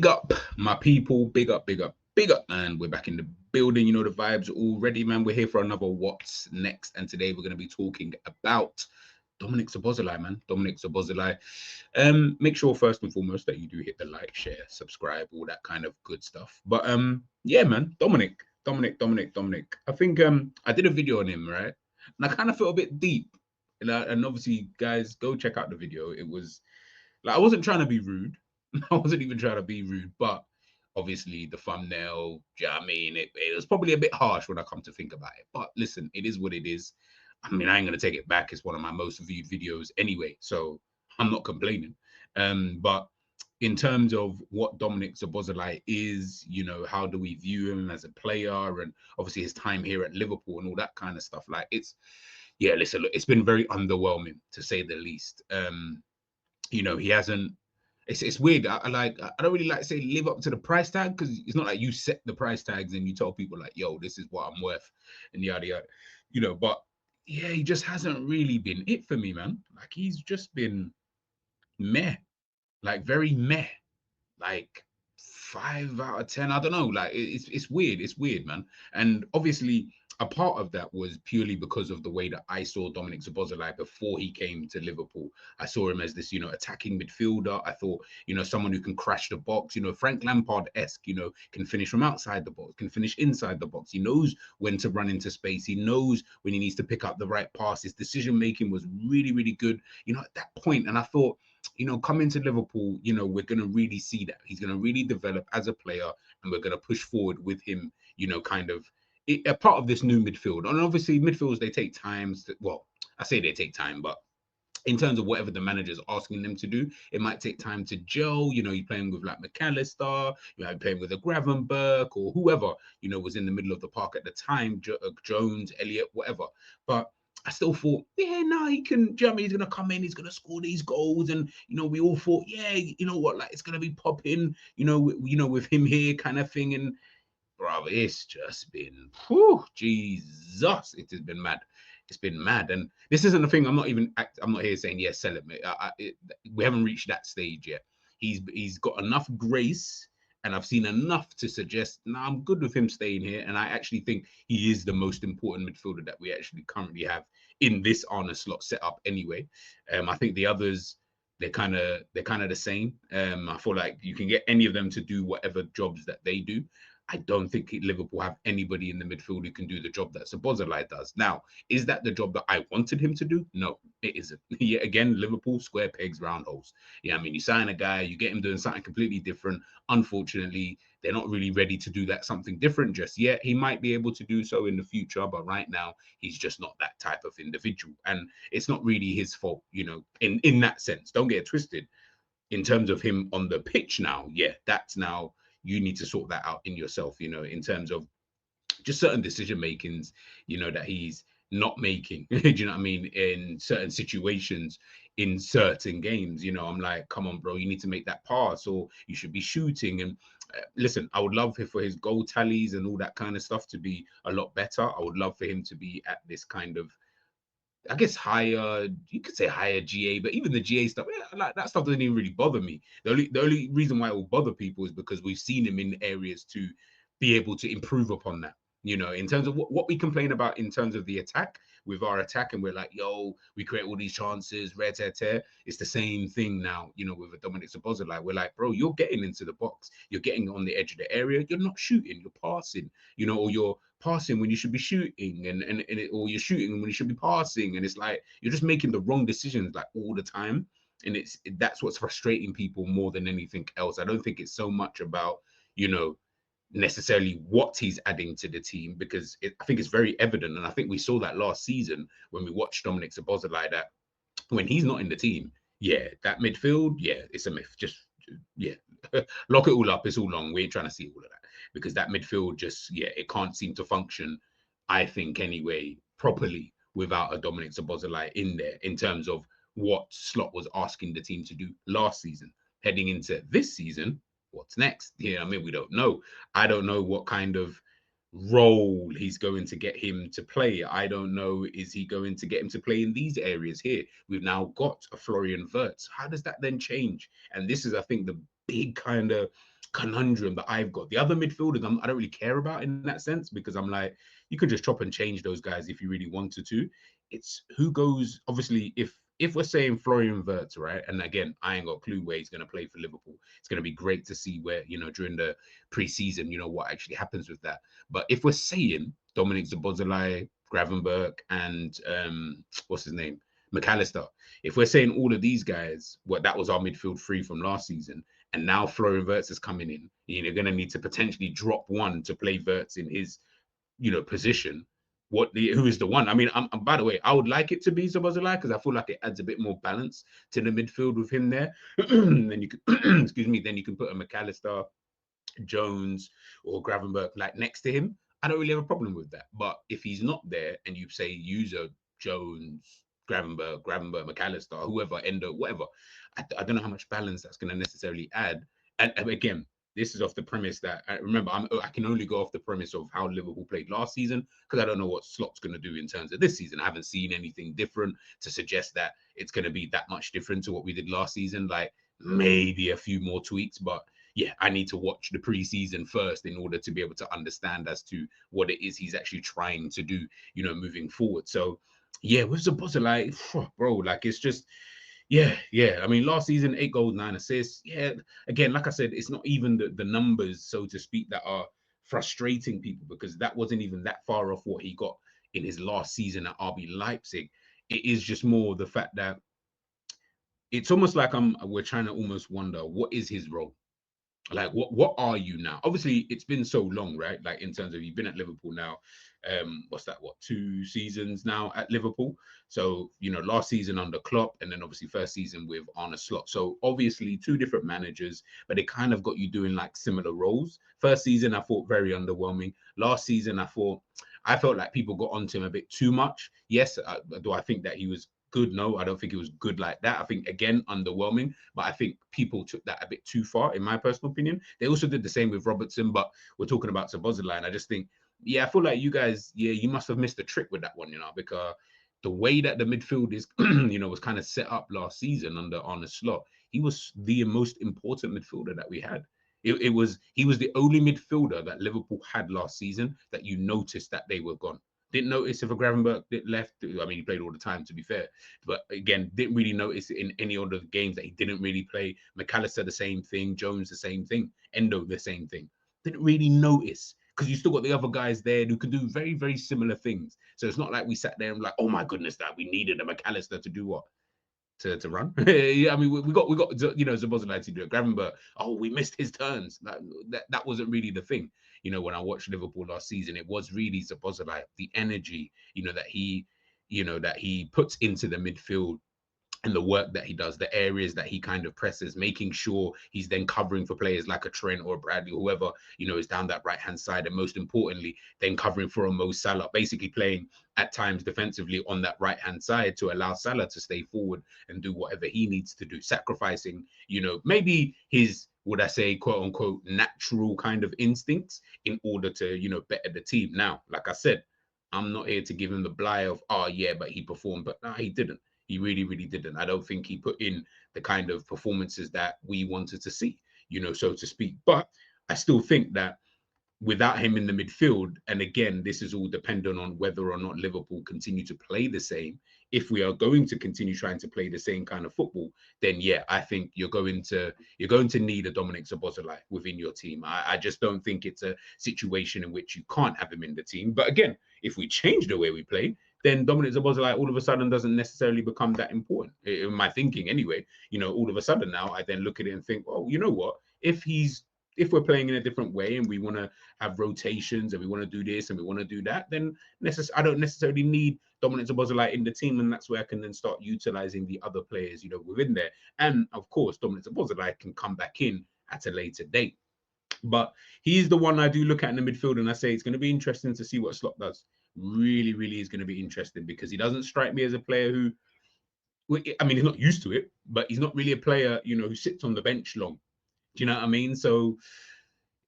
Big up, my people. Big up, big up, big up, man. We're back in the building. You know the vibes already, man. We're here for another What's Next. And today we're going to be talking about Dominik Szoboszlai, man. Dominik Szoboszlai. Make sure first and foremost that you do hit the like, share, subscribe, all that kind of good stuff. But yeah, man, Dominik. I think I did a video on him, right? And I kind of felt a bit deep. And obviously, guys, go check out the video. It was like I wasn't trying to be rude. I wasn't even trying to be rude, but obviously the thumbnail, do you know what I mean? It was probably a bit harsh when I come to think about it. But listen, it is what it is. I mean, I ain't gonna take it back. It's one of my most viewed videos anyway, so I'm not complaining. But in terms of what Dominik Szoboszlai is, you know, how do we view him as a player, and obviously his time here at Liverpool and all that kind of stuff. Like it's, yeah, listen, look, it's been very underwhelming to say the least. You know, he hasn't. It's weird. I don't really like to say live up to the price tag because it's not like you set the price tags and you tell people like, yo, this is what I'm worth and yada yada. You know, but yeah, he just hasn't really been it for me, man. Like he's just been meh, like very meh, like 5 out of 10. I don't know. Like it's weird. It's weird, man. And obviously, a part of that was purely because of the way that I saw Dominik Szoboszlai before he came to Liverpool. I saw him as this, you know, attacking midfielder. I thought, you know, someone who can crash the box. You know, Frank Lampard-esque. You know, can finish from outside the box, can finish inside the box. He knows when to run into space. He knows when he needs to pick up the right pass. His decision making was really, really good. You know, at that point, and I thought, you know, coming to Liverpool, you know, we're going to really see that. He's going to really develop as a player and we're going to push forward with him, you know, kind of a part of this new midfield. And obviously, midfields, they take time. Well, I say they take time, but in terms of whatever the manager's asking them to do, it might take time to gel. You know, you're playing with like McAllister, you might be playing with a Gravenberg or whoever, you know, was in the middle of the park at the time, Jones, Elliott, whatever. But I still thought, yeah, no, he can. Do you know what I mean? He's gonna come in, he's gonna score these goals, and you know, we all thought, yeah, you know what, like it's gonna be popping, you know, with him here, kind of thing. And bro, it's just been, whew, Jesus, it has been mad. It's been mad, and this isn't the thing. I'm not here saying yes, sell it, mate. We haven't reached that stage yet. He's got enough grace, and I've seen enough to suggest, nah, I'm good with him staying here. And I actually think he is the most important midfielder that we actually currently have in this Arne Slot setup. Anyway, I think the others, they're kind of the same. I feel like you can get any of them to do whatever jobs that they do. I don't think Liverpool have anybody in the midfield who can do the job that Szoboszlai does. Now, is that the job that I wanted him to do? No, it isn't. Yet again, Liverpool, square pegs, round holes. Yeah, I mean, you sign a guy, you get him doing something completely different. Unfortunately, they're not really ready to do that something different just yet. He might be able to do so in the future, but right now, he's just not that type of individual. And it's not really his fault, you know, in that sense. Don't get it twisted. In terms of him on the pitch now, yeah, that's now you need to sort that out in yourself, you know, in terms of just certain decision makings, you know, that he's not making. Do you know what I mean? In certain situations, in certain games, you know, I'm like, come on, bro, you need to make that pass, or you should be shooting. And listen, I would love for his goal tallies and all that kind of stuff to be a lot better. I would love for him to be at this kind of, I guess, higher, you could say higher GA, but even the GA stuff, yeah, like that stuff doesn't even really bother me. The only reason why it will bother people is because we've seen him in areas to be able to improve upon that. You know, in terms of what we complain about in terms of the attack, with our attack, and we're like, yo, we create all these chances, rare tear tear. It's the same thing now, you know, with a Dominik Szoboszlai. We're like, bro, you're getting into the box, you're getting on the edge of the area, you're not shooting, you're passing, you know, or you're passing when you should be shooting, or you're shooting when you should be passing, and it's like you're just making the wrong decisions like all the time. And that's what's frustrating people more than anything else. I don't think it's so much about, you know, necessarily what he's adding to the team, because I think it's very evident, and I think we saw that last season when we watched Dominik Szoboszlai, that when he's not in the team, yeah, that midfield, yeah, it's a myth. Just yeah, lock it all up. It's all long. We ain't trying to see all of that, because that midfield just, yeah, it can't seem to function. I think anyway properly without a Dominik Szoboszlai in there, in terms of what Slot was asking the team to do last season. Heading into this season, what's next? Yeah, I mean, we don't know. I don't know what kind of role he's going to get him to play. I don't know, is he going to get him to play in these areas here? We've now got a Florian Wirtz. How does that then change? And this is, I think, the big kind of conundrum that I've got. The other midfielders, I don't really care about in that sense, because I'm like, you could just chop and change those guys if you really wanted to. It's who goes. Obviously, if we're saying Florian Wirtz, right? And again, I ain't got a clue where he's going to play for Liverpool. It's going to be great to see where, during the pre-season, what actually happens with that. But if we're saying Dominik Szoboszlai, Gravenberch, and what's his name, McAllister, if we're saying all of these guys, that was our midfield three from last season, and now Florian Wirtz is coming in, you're going to need to potentially drop one to play Wirtz in his, position. Who is the one? I mean, by the way, I would like it to be Szoboszlai, because I feel like it adds a bit more balance to the midfield with him there. Then you can, excuse me, then you can put a McAllister, Jones, or Gravenberch like next to him. I don't really have a problem with that. But if he's not there and you say user Jones, Gravenberch, McAllister, whoever, Endo, whatever, I don't know how much balance that's going to necessarily add. And again, this is off the premise that, remember, I can only go off the premise of how Liverpool played last season, because I don't know what Slot's going to do in terms of this season. I haven't seen anything different to suggest that it's going to be that much different to what we did last season. Like maybe a few more tweaks, but yeah, I need to watch the preseason first in order to be able to understand as to what it is he's actually trying to do, moving forward. So yeah, with Szoboszlai, bro, like it's just, yeah. I mean, last season, 8 goals, 9 assists. Yeah, again, like I said, it's not even the numbers, so to speak, that are frustrating people, because that wasn't even that far off what he got in his last season at RB Leipzig. It is just more the fact that it's almost like we're trying to almost wonder, what is his role? Like, what are you now? Obviously, it's been so long, right? Like, in terms of, you've been at Liverpool now, what's that, 2 seasons now at Liverpool? So, last season under Klopp, and then obviously first season with Arne Slot. So obviously 2 different managers, but they kind of got you doing like similar roles. First season, I thought very underwhelming. Last season, I felt like people got onto him a bit too much. Yes, do I think that he was good? No, I don't think it was good like that. I think, again, underwhelming, but I think people took that a bit too far, in my personal opinion. They also did the same with Robertson, but we're talking about Szoboszlai, and I just think, I feel like you guys, you must have missed a trick with that one, because the way that the midfield is, was kind of set up last season under Arne Slot, he was the most important midfielder that we had. He was the only midfielder that Liverpool had last season that you noticed that they were gone. Didn't notice if a Gravenberch left. I mean, he played all the time, to be fair. But again, didn't really notice in any other games that he didn't really play. McAllister, the same thing. Jones, the same thing. Endo, the same thing. Didn't really notice, because you still got the other guys there who can do very, very similar things. So it's not like we sat there and like, oh my goodness, that we needed a McAllister to do what? To run. Yeah, I mean, we got Szoboszlai to do it. Gravenberch, we missed his turns. That wasn't really the thing. When I watched Liverpool last season, it was really Szoboszlai, the energy, that he puts into the midfield, and the work that he does, the areas that he kind of presses, making sure he's then covering for players like a Trent or a Bradley, or whoever, is down that right-hand side. And most importantly, then covering for a Mo Salah, basically playing at times defensively on that right-hand side to allow Salah to stay forward and do whatever he needs to do, sacrificing, maybe his, would I say, quote unquote, natural kind of instincts in order to, better the team. Now, like I said, I'm not here to give him the bly of, but he performed, but no, he didn't. He really, really didn't. I don't think he put in the kind of performances that we wanted to see, so to speak. But I still think that without him in the midfield, and again, this is all dependent on whether or not Liverpool continue to play the same. If we are going to continue trying to play the same kind of football, then I think you're going to need a Dominik Szoboszlai within your team. I just don't think it's a situation in which you can't have him in the team. But again, if we change the way we play, then Dominik Szoboszlai all of a sudden doesn't necessarily become that important. In my thinking anyway, all of a sudden now I then look at it and think, oh, you know what? If we're playing in a different way and we want to have rotations and we want to do this and we want to do that, then I don't necessarily need Dominik Szoboszlai in the team, and that's where I can then start utilizing the other players, within there. And of course, Dominik Szoboszlai can come back in at a later date. But he's the one I do look at in the midfield, and I say it's going to be interesting to see what Slot does. Really, really is going to be interesting, because he doesn't strike me as a player who, I mean, he's not used to it, but he's not really a player, who sits on the bench long. Do you know what I mean? So,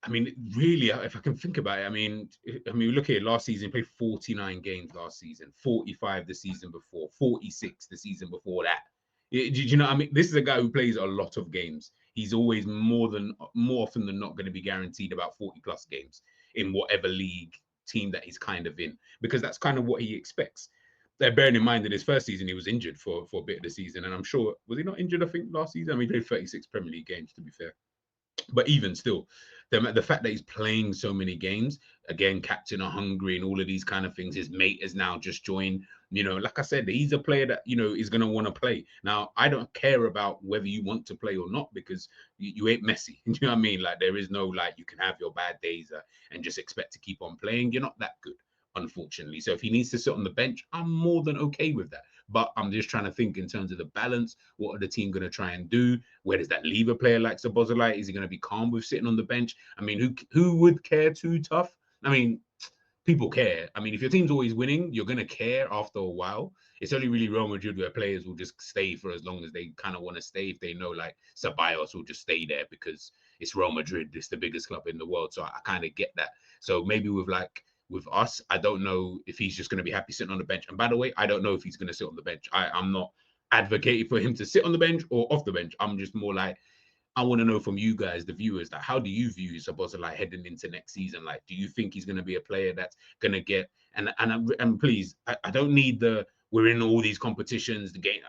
I mean, really, if I can think about it, I mean, look at it. Last season, he played 49 games last season, 45 the season before, 46 the season before that. Do you know what I mean? This is a guy who plays a lot of games. he's always more often than not going to be guaranteed about 40 plus games in whatever league team that he's kind of in, because that's kind of what he expects. Bearing in mind that his first season he was injured for a bit of the season, and I'm sure, was he not injured? I think last season. I mean, he played 36 Premier League games, to be fair. But even still, the fact that he's playing so many games, again, captain of Hungary and all of these kind of things, his mate has now just joined. Like I said, he's a player that, is going to want to play. Now, I don't care about whether you want to play or not, because you ain't Messi. You know what I mean? Like, there is no, like, you can have your bad days and just expect to keep on playing. You're not that good, unfortunately. So if he needs to sit on the bench, I'm more than okay with that. But I'm just trying to think in terms of the balance. What are the team going to try and do? Where does that leave a player like Szoboszlai? Is he going to be calm with sitting on the bench? I mean, who would care too tough? I mean, people care. I mean, if your team's always winning, you're going to care after a while. It's only really Real Madrid where players will just stay for as long as they kind of want to stay. If they know, like, Ceballos will just stay there because it's Real Madrid. It's the biggest club in the world. So I kind of get that. So maybe with us, I don't know if he's just going to be happy sitting on the bench. And by the way, I don't know if he's going to sit on the bench. I'm not advocating for him to sit on the bench or off the bench. I'm just more like, I want to know from you guys, the viewers, that how do you view Szoboszlai heading into next season? Like, do you think he's going to be a player that's going to get, and please, I don't need we're in all these competitions, the game.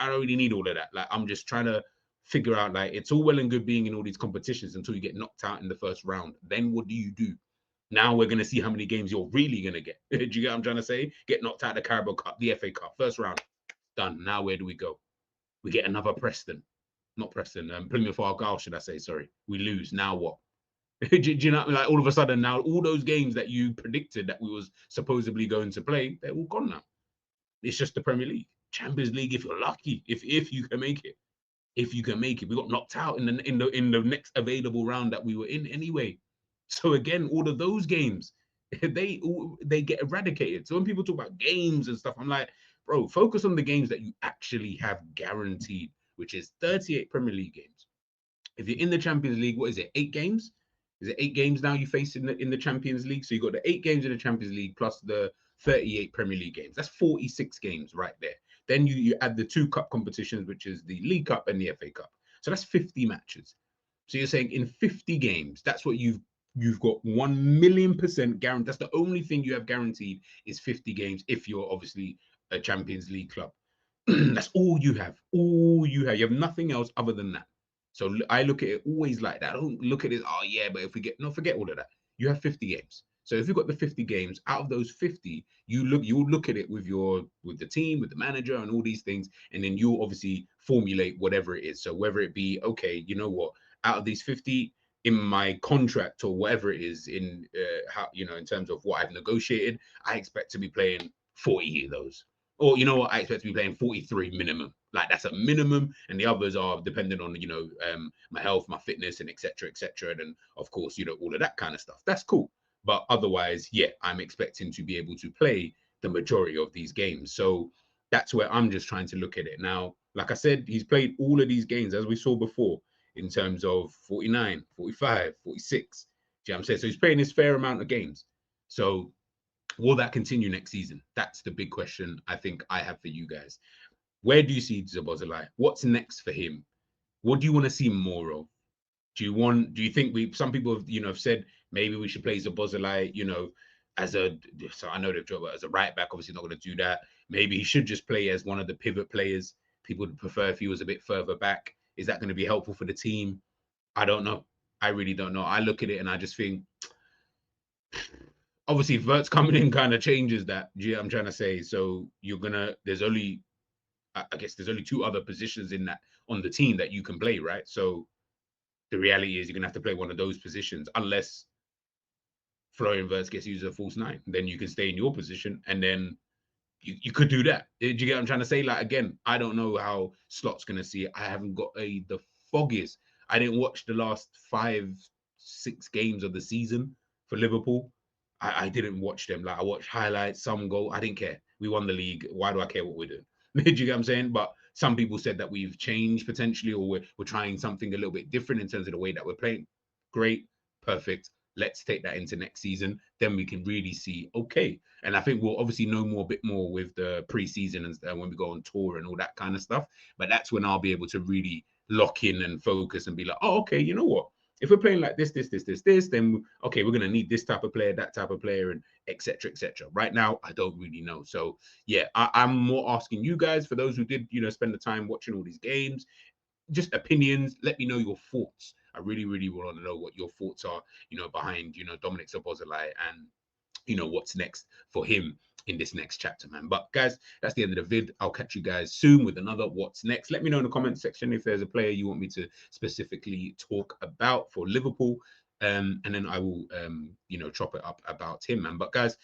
I don't really need all of that. Like, I'm just trying to figure out, like, it's all well and good being in all these competitions until you get knocked out in the first round. Then what do you do? Now we're going to see how many games you're really going to get. Do you get what I'm trying to say? Get knocked out of the Carabao Cup, the FA Cup, first round, done. Now where do we go? We get another Preston, Plymouth Argyle, should I say? Sorry, we lose. Now what? do you know? Like, all of a sudden now, all those games that you predicted that we was supposedly going to play, they're all gone now. It's just the Premier League, Champions League, if you're lucky, if you can make it. If you can make it, we got knocked out in the next available round that we were in anyway. So again, all of those games, they get eradicated. So when people talk about games and stuff, I'm like, bro, focus on the games that you actually have guaranteed, which is 38 Premier League games. If you're in the Champions League, what is it? 8 games? Is it 8 games now you face in the Champions League? So you got the 8 games in the Champions League plus the 38 Premier League games. That's 46 games right there. Then you add the 2 cup competitions, which is the League Cup and the FA Cup. So that's 50 matches. So you're saying in 50 games, that's what you've got 1,000,000% guaranteed. That's the only thing you have guaranteed is 50 games if you're obviously a Champions League club. That's all you have. All you have. You have nothing else other than that. So I look at it always like that. I don't look at it, oh yeah, but if we get, no, forget all of that. You have 50 games. So if you've got the 50 games, out of those 50, you'll look at it with the team, with the manager and all these things, and then you'll obviously formulate whatever it is. So whether it be, okay, you know what, out of these 50, in my contract or whatever it is, in how, in terms of what I've negotiated, I expect to be playing 40 of those. Or, you know what, I expect to be playing 43 minimum. Like, that's a minimum, and the others are dependent on, my health, my fitness, and etc. And of course, all of that kind of stuff. That's cool. But otherwise, yeah, I'm expecting to be able to play the majority of these games. So that's where I'm just trying to look at it. Now, like I said, he's played all of these games, as we saw before, in terms of 49, 45, 46. Do you know what I'm saying? So he's playing his fair amount of games. So will that continue next season? That's the big question I think I have for you guys. Where do you see Szoboszlai? What's next for him? What do you want to see more of? Do you think some people have said maybe we should play Szoboszlai, so I know they've dropped as a right back, obviously not going to do that. Maybe he should just play as one of the pivot players. People would prefer if he was a bit further back. Is that going to be helpful for the team? I don't know. I really don't know. I look at it and I just think, obviously, Wirtz coming in kind of changes that. Do you know what I'm trying to say? So there's only 2 other positions on the team that you can play, right? So the reality is you're gonna have to play one of those positions, unless Florian Wirtz gets used as a false 9. Then you can stay in your position, and then you could do that. Do you get what I'm trying to say? Like, again, I don't know how Slot's gonna see it. I haven't got the foggiest. I didn't watch the last 5-6 games of the season for Liverpool. I didn't watch them. Like, I watched highlights, some goal. I didn't care. We won the league. Why do I care what we're doing? Do you get what I'm saying? But some people said that we've changed potentially, or we're trying something a little bit different in terms of the way that we're playing. Great, perfect. Let's take that into next season. Then we can really see, okay. And I think we'll obviously know a bit more with the preseason and when we go on tour and all that kind of stuff. But that's when I'll be able to really lock in and focus and be like, oh, okay, you know what? If we're playing like this, then okay, we're gonna need this type of player, that type of player, and etc. etc. Right now, I don't really know. So yeah, I'm more asking you guys, for those who did, spend the time watching all these games, just opinions. Let me know your thoughts. I really, really want to know what your thoughts are, behind, Dominik Szoboszlai and, what's next for him in this next chapter, man. But guys, that's the end of the vid. I'll catch you guys soon with another what's next. Let me know in the comment section if there's a player you want me to specifically talk about for Liverpool. And then I will, chop it up about him, man. But guys,